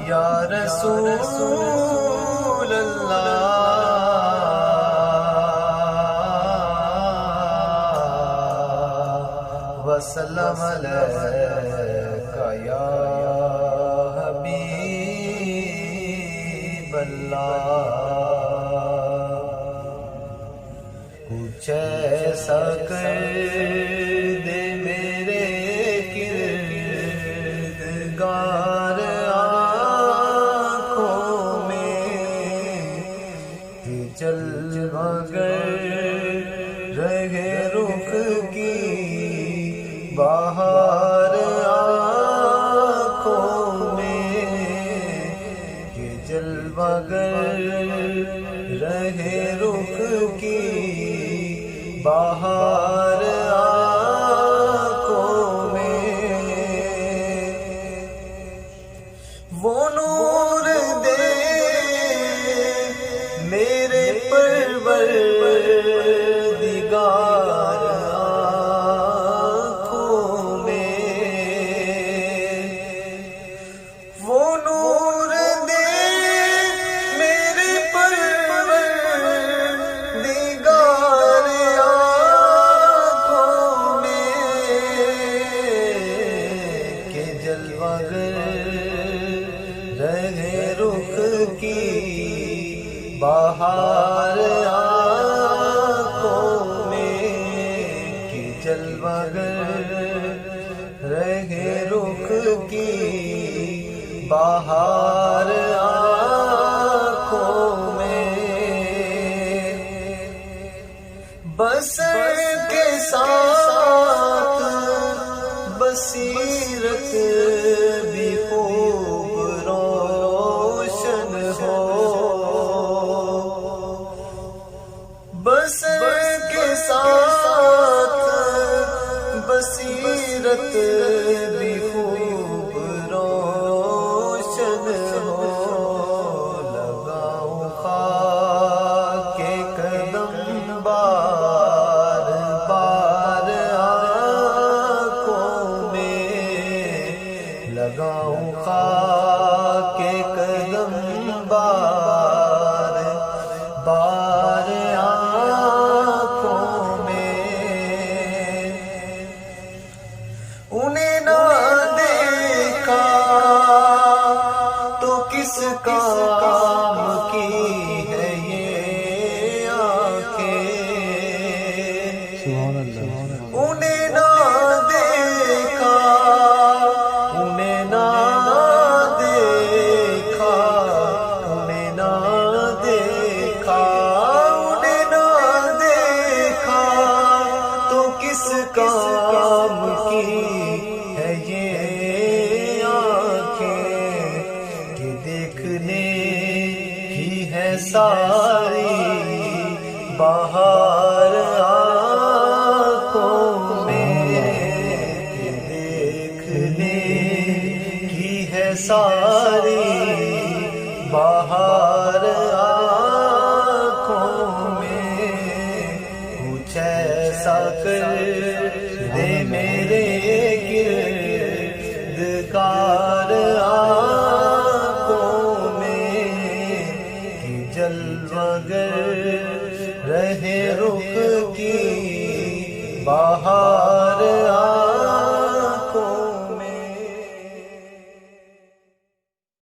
یا رسول اللہ وسلم علیکہ یا حبیب اللہ۔ کچھ ایسا کر دے میرے کردگار آنکھوں میں کہ جلوہ گر رہے رخ کی بہار آنکھوں میں، کہ جلوہ گر رہے رخ کی بہار آنکھوں میں، وہ نور دے میرے پروردگار آنکھوں میں، وہ نور دے میرے پروردگار آنکھوں میں، کہ جلوہ گر رہے رخ کی بہار آنکھوں میں، کہ جلوہ گر رہے رخ کی بہار آنکھوں میں، بصر کے ساتھ بصیرت بھی خوب روشن ہو، بصر کے ساتھ بصیرت بھی خوب روشن ہو، لگاؤں خاک کے قدم بار بار آنکھوں میں، لگاؤں خاک کے قدم بار بار آنکھوں میں، انہیں نہ دیکھا تو کس کام کی ہے یہ آنکھیں، انہیں نہ دیکھا، انہیں نہ دیکھا، انہیں نہ دیکھا، انہیں نہ دیکھا تو کس کام کی ہے یہ آنکھیں، کہ دیکھنے کی ہے ساری بہار آنکھوں میں، کہ دیکھنے کی ہے ساری بہار آنکھوں میں، کچھ ایسا کر دے میرے کردگار آنکھوں میں، کہ جلوہ گر رہے رخ کی بہار